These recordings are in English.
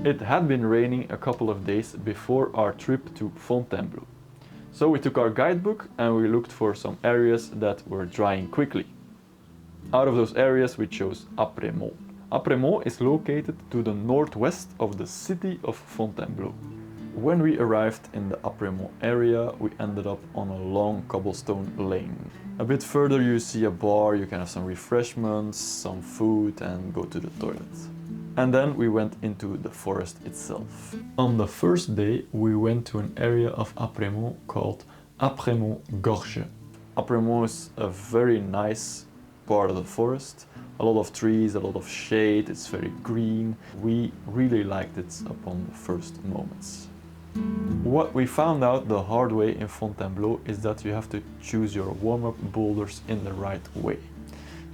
It had been raining a couple of days before our trip to Fontainebleau. So we took our guidebook and we looked for some areas that were drying quickly. Out of those areas we chose Apremont. Apremont is located to the northwest of the city of Fontainebleau. When we arrived in the Apremont area, we ended up on a long cobblestone lane. A bit further you see a bar, you can have some refreshments, some food and go to the toilet. And then we went into the forest itself. On the first day we went to an area of Apremont called Apremont Gorges. Apremont is a very nice part of the forest. A lot of trees, a lot of shade, it's very green. We really liked it upon the first moments. What we found out the hard way in Fontainebleau is that you have to choose your warm-up boulders in the right way.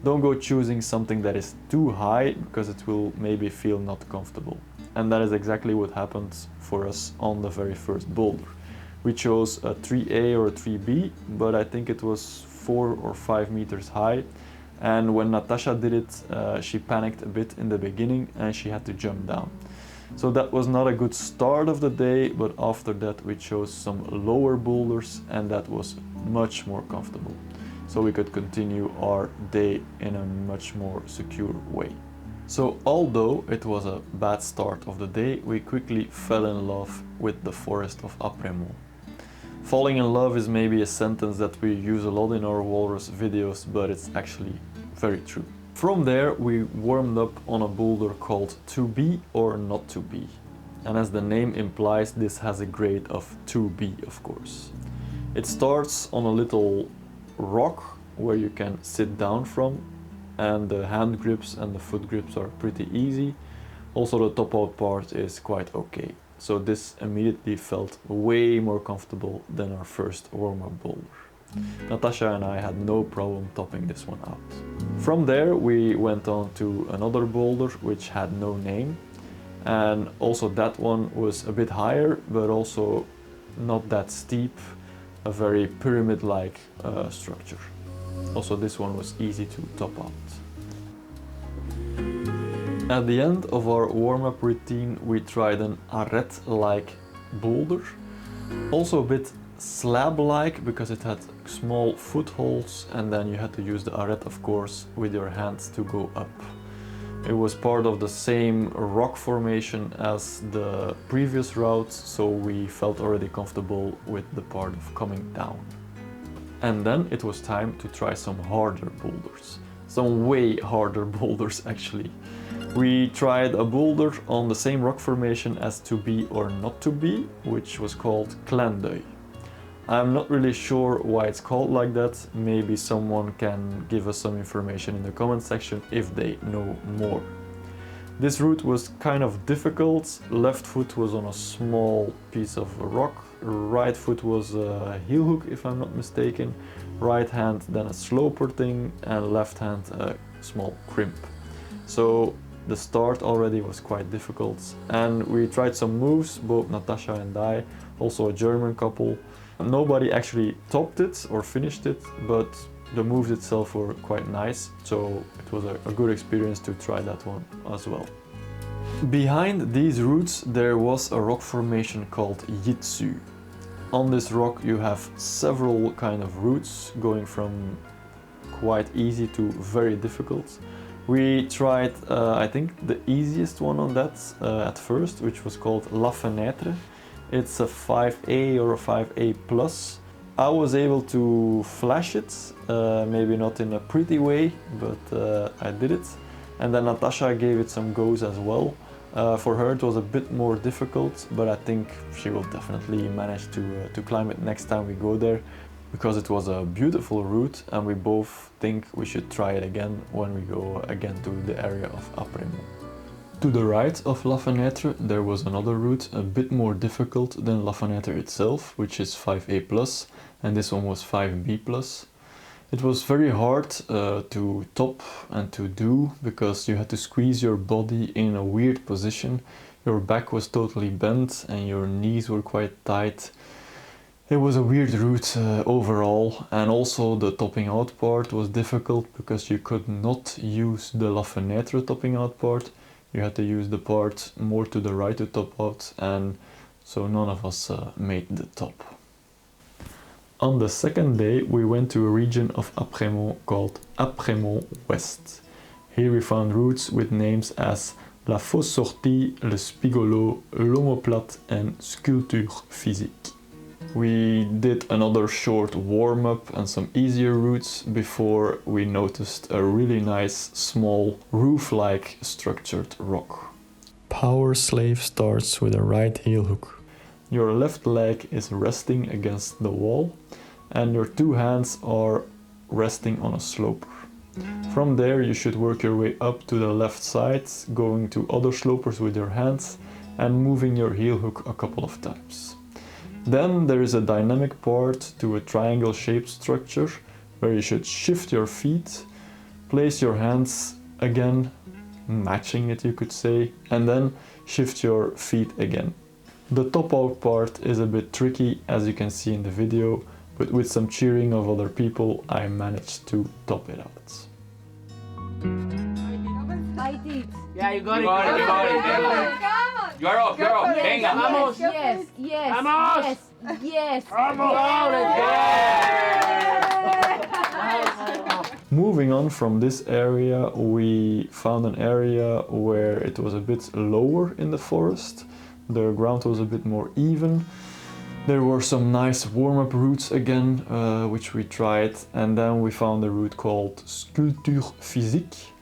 Don't go choosing something that is too high because it will maybe feel not comfortable. And that is exactly what happened for us on the very first boulder. We chose a 3A or a 3B, but I think it was 4 or 5 meters high. And when Natacha did it, she panicked a bit in the beginning and she had to jump down. So that was not a good start of the day, but after that we chose some lower boulders and that was much more comfortable. So we could continue our day in a much more secure way. So although it was a bad start of the day, we quickly fell in love with the forest of Apremont. Falling in love is maybe a sentence that we use a lot in our walrus videos, but it's actually very true. From there we warmed up on a boulder called 2B or not 2B. And as the name implies, this has a grade of 2B, of course. It starts on a little rock where you can sit down from, and the hand grips and the foot grips are pretty easy. Also the top out part is quite okay. So this immediately felt way more comfortable than our first warm-up boulder. Natacha and I had no problem topping this one out. From there we went on to another boulder which had no name, and also that one was a bit higher but also not that steep, a very pyramid-like structure. Also this one was easy to top out. At the end of our warm-up routine we tried an arête-like boulder, also a bit slab-like because it had small footholds and then you had to use the arête, of course, with your hands to go up. It was part of the same rock formation as the previous routes, so we felt already comfortable with the part of coming down. And then it was time to try some harder boulders. Some way harder boulders actually. We tried a boulder on the same rock formation as 2B or not 2B, which was called Cul. I'm not really sure why it's called like that. Maybe someone can give us some information in the comment section if they know more. This route was kind of difficult. Left foot was on a small piece of rock. Right foot was a heel hook if I'm not mistaken. Right hand then a sloper thing and left hand a small crimp. So the start already was quite difficult and we tried some moves, both Natacha and I, also a German couple. Nobody actually topped it or finished it, but the moves itself were quite nice, so it was a good experience to try that one as well. Behind these routes there was a rock formation called Jitsu. On this rock you have several kind of routes going from quite easy to very difficult. We tried I think the easiest one on that at first, which was called La Fenêtre. It's a 5A or a 5A plus. I was able to flash it, maybe not in a pretty way, but I did it. And then Natacha gave it some goes as well. For her it was a bit more difficult, but I think she will definitely manage to climb it next time we go there, because it was a beautiful route and we both think we should try it again when we go again to the area of Apremont. To the right of La Fenêtre there was another route a bit more difficult than La Fenêtre itself, which is 5A+, and this one was 5B+. It was very hard to top and to do because you had to squeeze your body in a weird position. Your back was totally bent and your knees were quite tight. It was a weird route overall, and also the topping out part was difficult because you could not use the La Fenêtre topping out part. you had to use the part more to the right to top out, and so none of us made the top. On the second day we went to a region of Apremont called Apremont Ouest. Here we found routes with names as La Fausse Sortie, Le Spigolo, L'Omoplate and Sculpture Physique. We did another short warm-up and some easier routes before we noticed a really nice small roof-like structured rock. Powerslave starts with a right heel hook. Your left leg is resting against the wall and your two hands are resting on a sloper. From there you should work your way up to the left side, going to other slopers with your hands and moving your heel hook a couple of times. Then there is a dynamic part to a triangle shaped structure where you should shift your feet, place your hands again, matching it you could say, and then shift your feet again. The top out part is a bit tricky as you can see in the video, but with some cheering of other people I managed to top it out. I did. Yeah, you got it. You got it. Come on. You're up. You're up. Yes, Venga, vamos. yes, yes, Vamos. yes, yes. Moving on from this area, we found an area where it was a bit lower in the forest. The ground was a bit more even. There were some nice warm-up routes again, which we tried, and then we found a route called Sculpture Physique.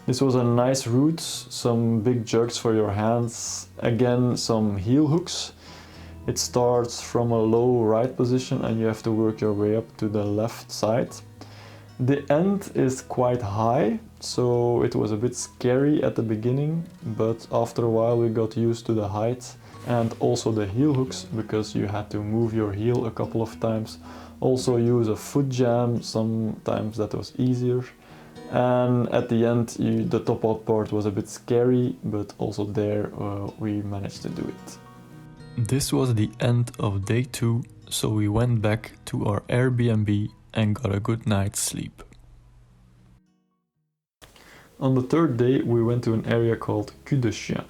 This was a nice route, some big jerks for your hands, again some heel hooks. It starts from a low right position and you have to work your way up to the left side. The end is quite high, so it was a bit scary at the beginning, but after a while we got used to the height and also the heel hooks, because you had to move your heel a couple of times. Also use a foot jam, sometimes that was easier. And at the end the top out part was a bit scary, but also there we managed to do it. This was the end of day 2, so we went back to our Airbnb and got a good night's sleep. On the third day we went to an area called Cul de Chien.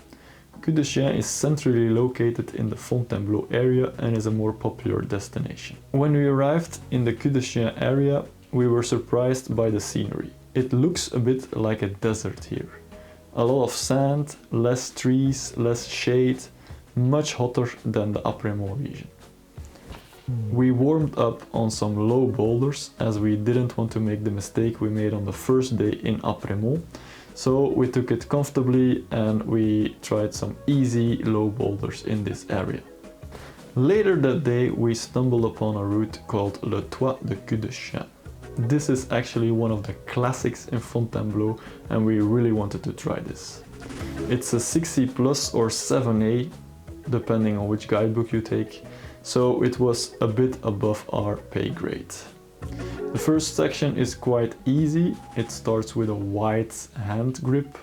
Cul de Chien is centrally located in the Fontainebleau area and is a more popular destination. When we arrived in the Cul de Chien area, we were surprised by the scenery. It looks a bit like a desert here. A lot of sand, less trees, less shade, much hotter than the Apremont region. We warmed up on some low boulders as we didn't want to make the mistake we made on the first day in Apremont. So we took it comfortably and we tried some easy low boulders in this area. Later that day we stumbled upon a route called le Toit de Cul de Chien. This is actually one of the classics in Fontainebleau and we really wanted to try this. It's a 6C plus or 7A, depending on which guidebook you take, so it was a bit above our pay grade. The first section is quite easy. It starts with a wide hand grip,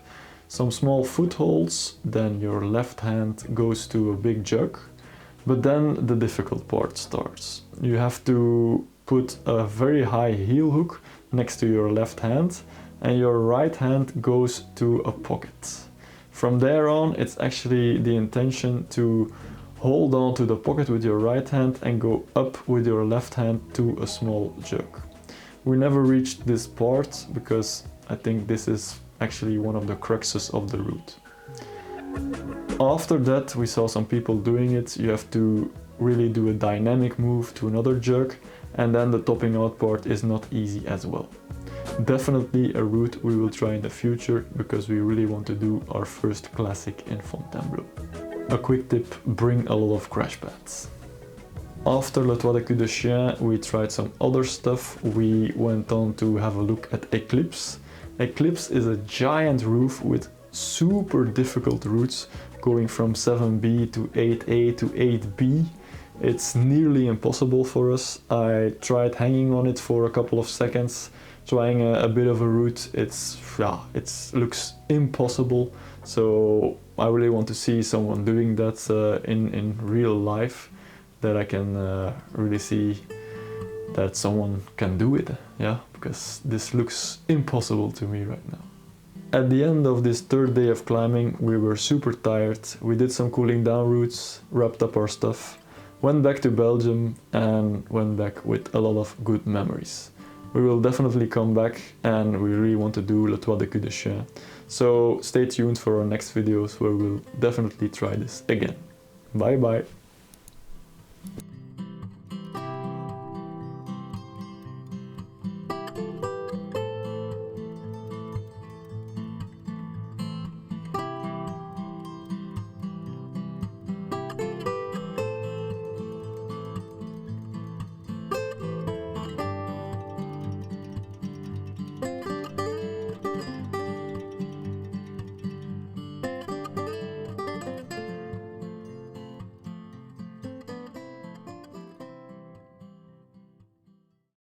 some small footholds, then your left hand goes to a big jug, but then the difficult part starts. You have to put a very high heel hook next to your left hand and your right hand goes to a pocket. From there on, it's actually the intention to hold on to the pocket with your right hand and go up with your left hand to a small jug. We never reached this part because I think this is actually one of the cruxes of the route. After that, we saw some people doing it. You have to really do a dynamic move to another jug, and then the topping out part is not easy as well. Definitely a route we will try in the future because we really want to do our first classic in Fontainebleau. A quick tip, bring a lot of crash pads. After Le Toit de Cul de Chien we tried some other stuff. We went on to have a look at Eclipse. Eclipse is a giant roof with super difficult routes going from 7B to 8A to 8B. It's nearly impossible for us. I tried hanging on it for a couple of seconds, trying a bit of a route. It looks impossible. So I really want to see someone doing that in real life, that I can really see that someone can do it, yeah, because this looks impossible to me right now. At the end of this third day of climbing, we were super tired. We did some cooling down routes, wrapped up our stuff, went back to Belgium and went back with a lot of good memories. We will definitely come back and we really want to do le Toit de Cul de Chien. So stay tuned for our next videos where we'll definitely try this again. Bye bye!